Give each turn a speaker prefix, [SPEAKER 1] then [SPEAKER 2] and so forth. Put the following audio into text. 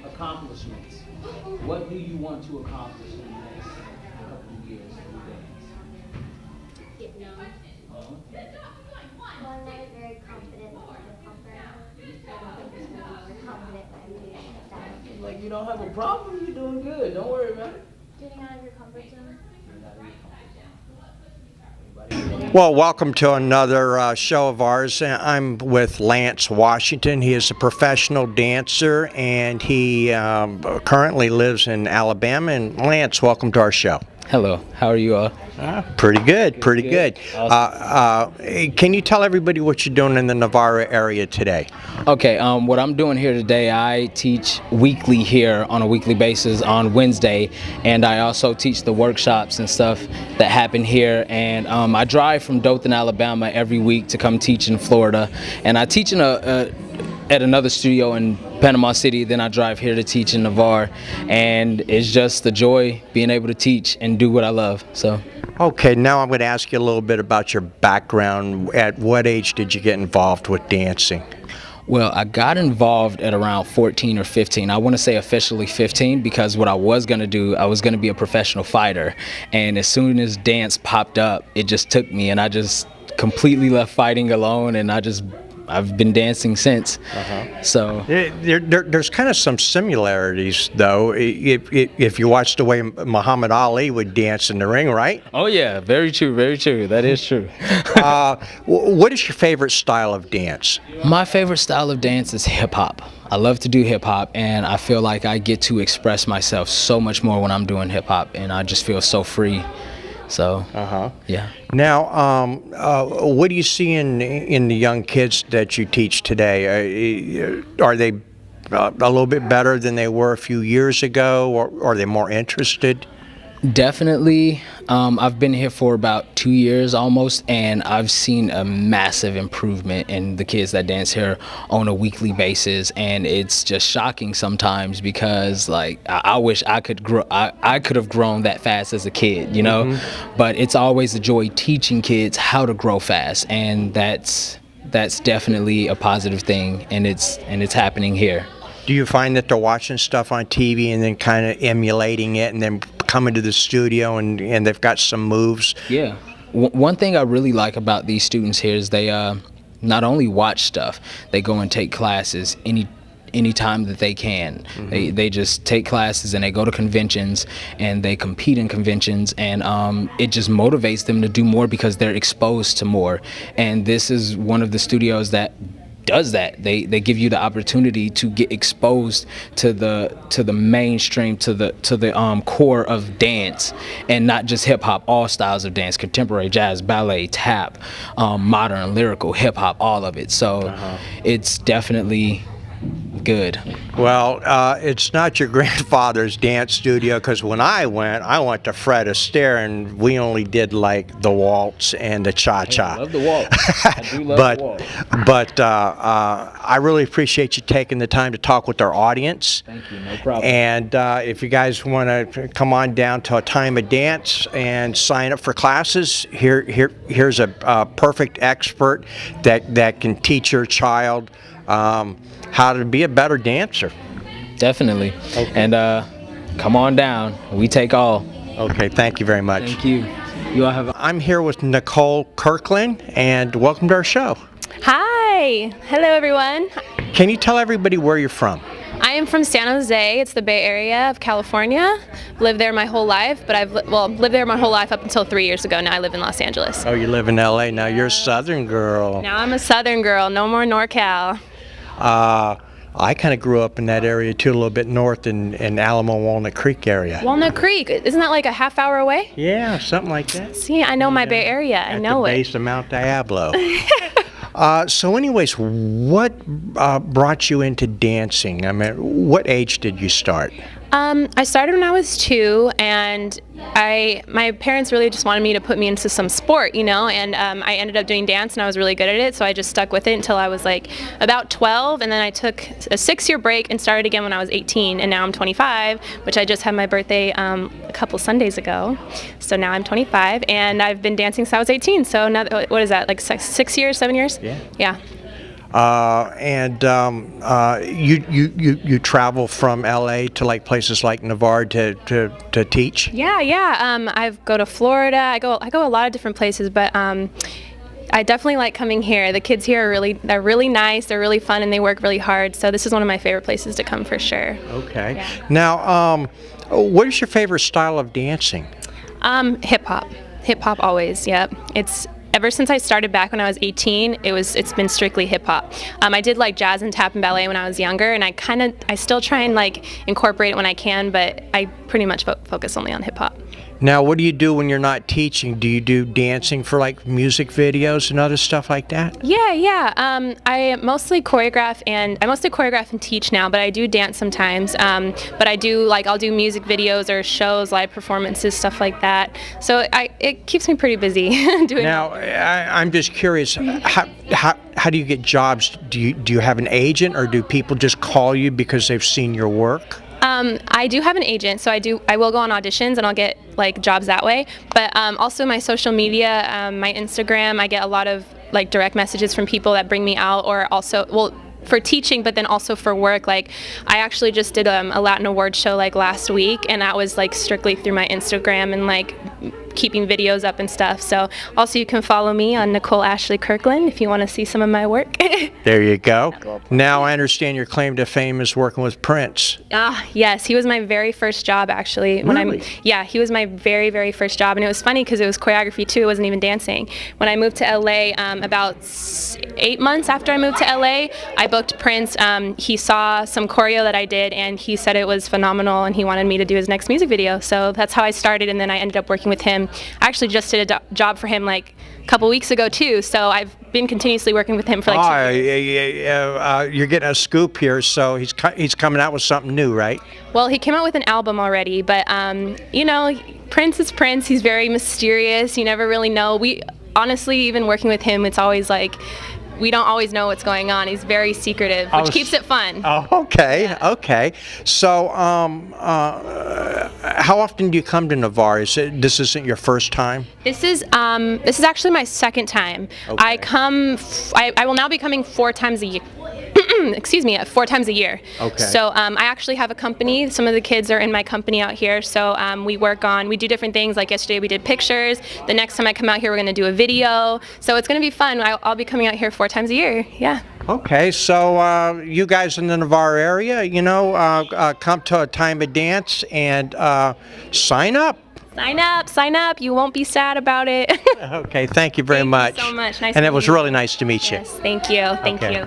[SPEAKER 1] Accomplishments. What do you want to accomplish in the next couple of years in dance?
[SPEAKER 2] Get known. Well, I'm not very confident in hip-hop right now. I don't think there's going to be more confident when I'm doing that.
[SPEAKER 1] Like you don't have a problem, you're doing good. Don't worry about it.
[SPEAKER 2] Getting out of your comfort zone.
[SPEAKER 3] Well, welcome to another show of ours. I'm with Lance Washington. He is a professional dancer, and he currently lives in Alabama. And Lance, welcome to our show.
[SPEAKER 4] Hello, how are you all?
[SPEAKER 3] Pretty good, pretty good.
[SPEAKER 4] Awesome.
[SPEAKER 3] Can you tell everybody what you're doing in the Navarre area today?
[SPEAKER 4] Okay, what I'm doing here today, I teach weekly here on a weekly basis on Wednesday, and I also teach the workshops and stuff that happen here. And I drive from Dothan, Alabama every week to come teach in Florida, and I teach in at another studio in Panama City, then I drive here to teach in Navarre, and it's just the joy being able to teach and do what I love. So.
[SPEAKER 3] Okay, now I'm going to ask you a little bit about your background. At what age did you get involved with dancing?
[SPEAKER 4] Well, I got involved at around 14 or 15. I want to say officially 15 because what I was going to do, I was going to be a professional fighter. And as soon as dance popped up, it just took me, and I just completely left fighting alone, and I've been dancing since. So
[SPEAKER 3] there's kind of some similarities, though, if you watch the way Muhammad Ali would dance in the ring, right?
[SPEAKER 4] Oh yeah, very true, very true. That is true.
[SPEAKER 3] What is your favorite style of dance?
[SPEAKER 4] My favorite style of dance is hip hop. I love to do hip hop, and I feel like I get to express myself so much more when I'm doing hip hop, and I just feel so free. So, yeah.
[SPEAKER 3] Now, what do you see in the young kids that you teach today? Are they a little bit better than they were a few years ago, or are they more interested?
[SPEAKER 4] Definitely. I've been here for about 2 years almost, and I've seen a massive improvement in the kids that dance here on a weekly basis, and it's just shocking sometimes because, like, I wish I could grow. I could have grown that fast as a kid, you know. But it's always a joy teaching kids how to grow fast, and that's definitely a positive thing, and it's happening here.
[SPEAKER 3] Do you find that they're watching stuff on TV and then kind of emulating it and then coming to the studio and they've got some moves?
[SPEAKER 4] Yeah. One thing I really like about these students here is they not only watch stuff, they go and take classes any time that they can. They just take classes and they go to conventions and they compete in conventions, and it just motivates them to do more because they're exposed to more. And this is one of the studios that does that. They give you the opportunity to get exposed to the mainstream, to the core of dance, and not just hip hop, all styles of dance: contemporary, jazz, ballet, tap, modern, lyrical, hip hop, all of it. So it's definitely good.
[SPEAKER 3] Well, it's not your grandfather's dance studio, because when I went to Fred Astaire, and we only did like the waltz and the cha-cha.
[SPEAKER 4] I love the waltz. I do love the waltz.
[SPEAKER 3] But I really appreciate you taking the time to talk with our audience.
[SPEAKER 4] Thank you, no problem.
[SPEAKER 3] And if you guys want to come on down to a time of dance and sign up for classes, here's a perfect expert that can teach your child how to be a better dancer.
[SPEAKER 4] Definitely.
[SPEAKER 3] Okay.
[SPEAKER 4] And come on down. We take all.
[SPEAKER 3] Okay, thank you very much.
[SPEAKER 4] Thank you. You all have.
[SPEAKER 3] I'm here with Nicole Kirkland, and welcome to our show.
[SPEAKER 5] Hi. Hello, everyone.
[SPEAKER 3] Can you tell everybody where you're from?
[SPEAKER 5] I am from San Jose. It's the Bay Area of California. Lived there my whole life, but I've lived there my whole life up until 3 years ago. Now I live in Los Angeles.
[SPEAKER 3] Oh, you live in LA. Now you're a Southern girl.
[SPEAKER 5] Now I'm a Southern girl. No more NorCal.
[SPEAKER 3] I kind of grew up in that area too, a little bit north in Alamo, Walnut Creek area.
[SPEAKER 5] Walnut Creek. Isn't that like a half hour away?
[SPEAKER 3] Yeah, something like that.
[SPEAKER 5] See, I know my Bay Area. I know it.
[SPEAKER 3] At the base of Mount Diablo. So anyways, what brought you into dancing? I mean, what age did you start?
[SPEAKER 5] I started when I was 2, and my parents really just wanted me to put me into some sport, and I ended up doing dance, and I was really good at it, so I just stuck with it until I was like about 12, and then I took a 6-year break and started again when I was 18, and now I'm 25, which I just had my birthday a couple Sundays ago, so now I'm 25, and I've been dancing since I was 18, so now, what is that, like 6 years, 7 years? Yeah.
[SPEAKER 3] You travel from LA to like places like Navarre to teach?
[SPEAKER 5] Yeah. I go to Florida. I go a lot of different places, but I definitely like coming here. The kids here they're really nice. They're really fun, and they work really hard. So this is one of my favorite places to come for sure.
[SPEAKER 3] Okay.
[SPEAKER 5] Yeah.
[SPEAKER 3] Now, what is your favorite style of dancing?
[SPEAKER 5] Hip hop. Hip hop always. Yep. Ever since I started back when I was 18, it's been strictly hip hop. I did like jazz and tap and ballet when I was younger, and I still try and like incorporate it when I can, but I pretty much focus only on hip hop.
[SPEAKER 3] Now, what do you do when you're not teaching? Do you do dancing for like music videos and other stuff like that?
[SPEAKER 5] Yeah. I mostly choreograph and teach now, but I do dance sometimes. But I'll do music videos or shows, live performances, stuff like that. So it keeps me pretty busy doing.
[SPEAKER 3] Now, I'm just curious, how do you get jobs? Do you have an agent, or do people just call you because they've seen your work?
[SPEAKER 5] I do have an agent, so I will go on auditions and I'll get like jobs that way. But also my social media, my Instagram, I get a lot of like direct messages from people that bring me out, or also, for teaching, but then also for work. Like I actually just did a Latin award show like last week, and that was like strictly through my Instagram and like keeping videos up and stuff. So also you can follow me on Nicole Ashley Kirkland if you want to see some of my work.
[SPEAKER 3] There you go. Now I understand your claim to fame is working with Prince.
[SPEAKER 5] Yes, he was my very first job actually.
[SPEAKER 3] Really?
[SPEAKER 5] He was my very, very first job, and it was funny because it was choreography too. It wasn't even dancing. When I moved to LA, about 8 months after I moved to LA, I booked Prince. He saw some choreo that I did, and he said it was phenomenal, and he wanted me to do his next music video. So that's how I started, and then I ended up working with him. I actually just did a job for him like a couple weeks ago too, so I've been continuously working with him for like 2 years.
[SPEAKER 3] You're getting a scoop here, so he's coming out with something new, right?
[SPEAKER 5] Well, he came out with an album already, but Prince is Prince. He's very mysterious. You never really know. Honestly, even working with him, it's always like we don't always know what's going on. He's very secretive, which keeps it fun.
[SPEAKER 3] Oh, okay, yeah. Okay. So, how often do you come to Navarre? This isn't your first time?
[SPEAKER 5] This is actually my second time.
[SPEAKER 3] Okay.
[SPEAKER 5] I will now be coming 4 times a year. Excuse me, 4 times a year.
[SPEAKER 3] Okay.
[SPEAKER 5] So I actually have a company. Some of the kids are in my company out here. So we do different things. Like yesterday we did pictures. The next time I come out here, we're going to do a video. So it's going to be fun. I'll be coming out here 4 times a year. Yeah.
[SPEAKER 3] Okay, so you guys in the Navarre area, come to a time of dance and sign up.
[SPEAKER 5] Sign up. You won't be sad about it.
[SPEAKER 3] Okay, thank you very much.
[SPEAKER 5] Thank you so much. Nice
[SPEAKER 3] and
[SPEAKER 5] to
[SPEAKER 3] it was
[SPEAKER 5] meet you.
[SPEAKER 3] really nice to meet you.
[SPEAKER 5] Yes, thank you. Thank
[SPEAKER 3] Okay.
[SPEAKER 5] you.